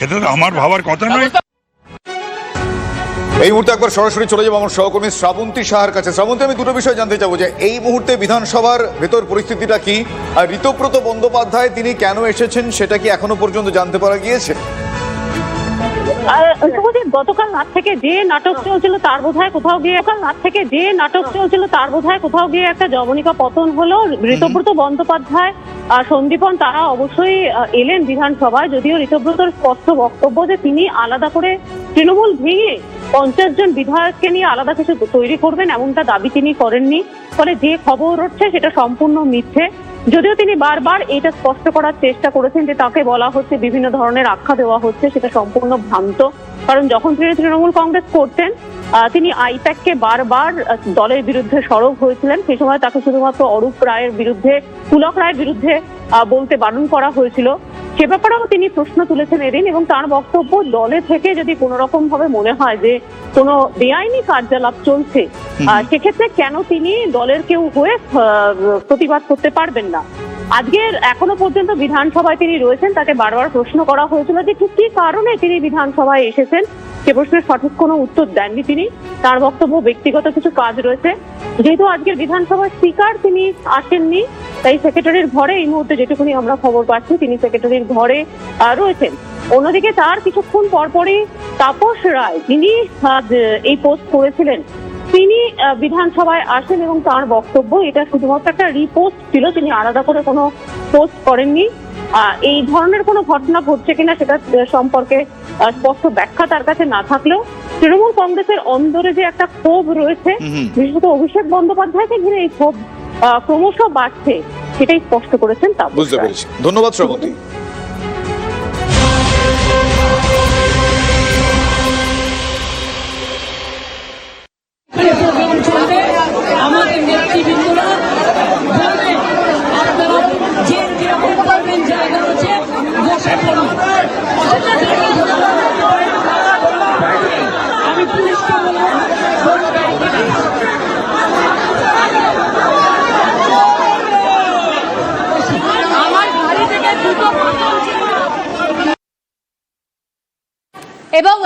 এটা তো আমার ভাবার কথা নয়। এই মুহূর্তে একবার সরাসরি চলে যাবো আমার সহকর্মী শ্রাবন্তী সাহার কাছে। শ্রাবন্তী, আমি দুটো বিষয় জানতে চাবো যে এই মুহূর্তে বিধানসভার ভেতর পরিস্থিতিটা কি, আর ঋতব্রত বন্দ্যোপাধ্যায় তিনি কেন এসেছেন সেটা কি এখনো পর্যন্ত জানতে পারা গিয়েছে? গতকাল রাত থেকে যে নাটক চলছিল তার বোধহয় কোথাও গিয়ে একটা জবনিকা পতন হলো। ঋতব্রত বন্দ্যোপাধ্যায় সন্দীপন তারা অবশ্যই এলেন বিধানসভায়, যদিও ঋতব্রতর স্পষ্ট বক্তব্য যে তিনি আলাদা করে তৃণমূল ভেঙে 50 জন বিধায়ককে নিয়ে আলাদা কিছু তৈরি করবেন এমনটা দাবি তিনি করেননি। ফলে যে খবর উঠছে সেটা সম্পূর্ণ মিথ্যে। যদিও তিনি বারবার এটা স্পষ্ট করার চেষ্টা করেছেন যে তাকে বলা হচ্ছে, বিভিন্ন ধরনের আখ্যা দেওয়া হচ্ছে, সেটা সম্পূর্ণ ভ্রান্ত। কারণ যখন তিনি তৃণমূল কংগ্রেস করতেন তিনি আইপ্যাককে বারবার দলের বিরুদ্ধে সরব হয়েছিলেন। সেই সময় তাকে শুধুমাত্র অরূপ রায়ের বিরুদ্ধে, পুলক রায়ের বিরুদ্ধে বলতে বারণ করা হয়েছিল। সে ব্যাপারেও তিনি প্রশ্ন তুলেছেন এদিন, এবং তার বক্তব্য দলে থেকে যদি কোনো রকম ভাবে মনে হয় যে কোনো বেআইনি কার্যকলাপ চলছে সেক্ষেত্রে কেন তিনি দলের কেউ হয়ে প্রতিবাদ করতে পারবেন না। আজকের এখনো পর্যন্ত বিধানসভায় তিনি রয়েছেন, তাকে বারবার প্রশ্ন করা হয়েছিল যে ঠিক কি কারণে তিনি বিধানসভায় এসেছেন। সে প্রশ্নের সঠিক কোনো উত্তর দেননি তিনি। তার বক্তব্য ব্যক্তিগত কিছু কাজ রয়েছে। যেহেতু আজকের বিধানসভার স্পিকার তিনি আসেননি, তাই সেক্রেটারির ঘরে এই মুহূর্তে যেটুকুনি আমরা খবর পাচ্ছি তিনি সেক্রেটারির ঘরে রয়েছেন। অন্যদিকে তার কিছুক্ষণ পরপরই তাপস রায়, যিনি এই পোস্ট করেছিলেন, তিনি বিধানসভায় আসেন এবং তার বক্তব্য এটা শুধুমাত্র একটা রিপোস্ট ছিল, তিনি আলাদা করে কোনো পোস্ট করেননি। এই ধরনের কোনো ঘটনা ঘটছে কিনা সেটা সম্পর্কে স্পষ্ট ব্যাখ্যা তার কাছে না থাকলেও তৃণমূল কংগ্রেসের অন্দরে যে একটা ক্ষোভ রয়েছে, বিশেষত অভিষেক বন্দ্যোপাধ্যায়কে ঘিরে এই ক্ষোভ ক্রমশ বাড়ছে, সেটাই স্পষ্ট করেছেন। তা বুঝতে পেরেছি। ধন্যবাদ শ্রাবন্তী। আমাদের নেতৃবৃন্দরা বলবেন আপনারা যে যেরকম পারবেন জায়গা রয়েছে বসে পড়ুন। আমি পুলিশকে বলবো আমার বাড়ি থেকে দুটো এবং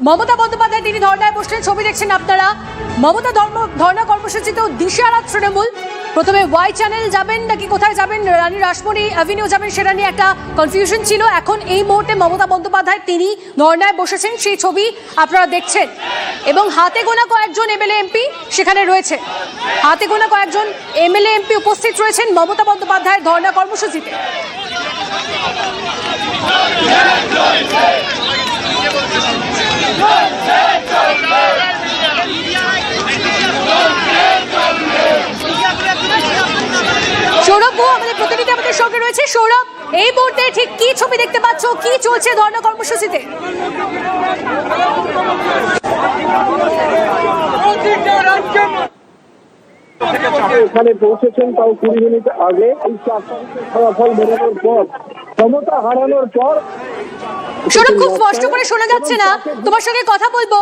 মমতা বন্দ্যোপাধ্যায় তিনি ধর্নায় বসলেন। ছবি দেখছেন আপনারা। মমতা ধর্না কর্মসূচিতেও দিশেহারা তৃণমূল। প্রথমে ওয়াই চ্যানেল যাবেন নাকি কোথায় যাবেন, রানী রাসমণি অ্যাভিনিউ যাবেন, সেটা নিয়ে একটা কনফিউশন ছিল। এখন এই মুহূর্তে মমতা বন্দ্যোপাধ্যায় তিনি ধর্নায় বসেছেন, সেই ছবি আপনারা দেখছেন। এবং হাতে গোনা কয়েকজন এমএলএ এমপি সেখানে রয়েছে, হাতে গোনা কয়েকজন এমএলএ এমপি উপস্থিত রয়েছেন মমতা বন্দ্যোপাধ্যায়ের ধর্না কর্মসূচিতে। সৌরভ আমাদের প্রতিনিধি আমাদের সঙ্গে রয়েছে। সৌরভ, এই মুহূর্তে ঠিক কি ছবি দেখতে পাচ্ছ, কি চলছে ধর্ণা কর্মসূচিতে? এখানে পৌঁছেছেন তাও 20 মিনিট আগে। এই ফলাফল বেরোনোর পর, ক্ষমতা হারানোর পর সৌরভ, খুব স্পষ্ট করে শোনা যাচ্ছে না, তোমার সঙ্গে কথা বলবো।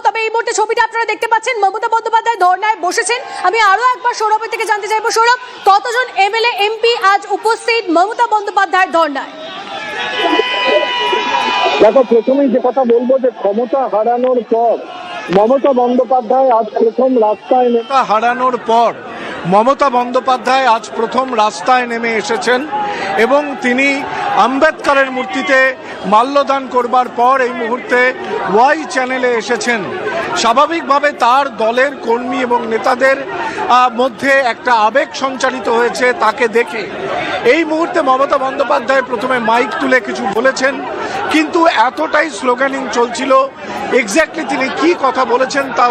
তবে এই মুহূর্তে ছবিটা আপনারা দেখতে পাচ্ছেন, মমতা বন্দ্যোপাধ্যায় ধর্নায় বসেছেন। আমি আরো একবার সৌরভের থেকে জানতে চাইবো, সৌরভ, কতজন এমএলএ এমপি আজ উপস্থিত মমতা বন্দ্যোপাধ্যায়ের ধর্নায়? দেখো, প্রথমেই যে কথা বলবো যে ক্ষমতা হারানোর পর মমতা বন্দ্যোপাধ্যায় আজ প্রথম রাস্তায় নেমে এসেছেন এবং তিনি আম্বেদকরের মূর্তিতে মাল্যদান করবার পর এই মুহূর্তে ওয়াই চ্যানেলে এসেছেন। স্বাভাবিকভাবে তার দলের কর্মী এবং নেতাদের মধ্যে একটা আবেগ সঞ্চারিত হয়েছে তাকে দেখে। এই মুহূর্তে মমতা বন্দ্যোপাধ্যায় প্রথমে মাইক তুলে কিছু বলেছেন, কিন্তু এতটাই স্লোগানিং চলছিল, এক্স্যাক্টলি তিনি কি কথা বলেছেন তা